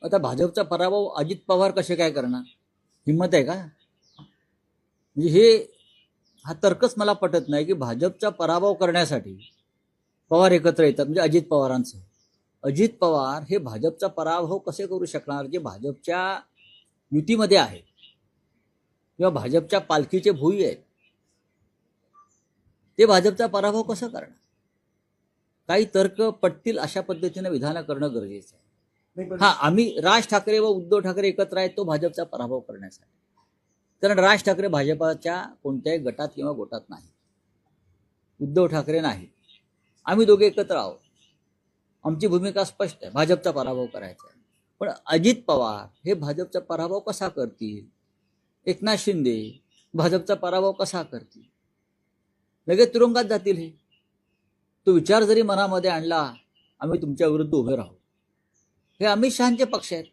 आता भाजपचा पराभव अजित पवार कसे काय करणार? हिंमत आहे का? म्हणजे हा तर्कच मला पटत नाही की भाजपचा पराभव करण्यासाठी पवार एकत्र येतात, म्हणजे अजित पवारांचं. अजित पवार हे भाजपचा पराभव कसे करू शकणार जे भाजपच्या युतीमध्ये आहे किंवा भाजपच्या पालखीचे भुई आहेत? ते भाजपचा पराभव कसं करणार? काही तर्क पटतील अशा पद्धतीने विधानं करणं गरजेचं आहे. हा, आम्ही राज ठाकरे व उद्धव ठाकरे एकत्र आहेत तो भाजपचा पराभव करण्यासाठी. कारण राज ठाकरे भाजपाच्या कोणत्याही गटात किंवा गोटात नाही, उद्धव ठाकरे नाही. आम्ही दोघे एकत्र आहोत. आमची भूमिका स्पष्ट आहे, भाजपचा पराभव करायचा आहे. पण अजित पवार हे भाजपचा पराभव कसा करतील? एकनाथ शिंदे भाजपचा पराभव कसा करतील? लगेच तुरुंगात जातील. तो विचार जरी मनामध्ये आणला, आम्ही तुमच्या विरुद्ध उभे राहू, हे अमित शहाचे पक्ष आहेत.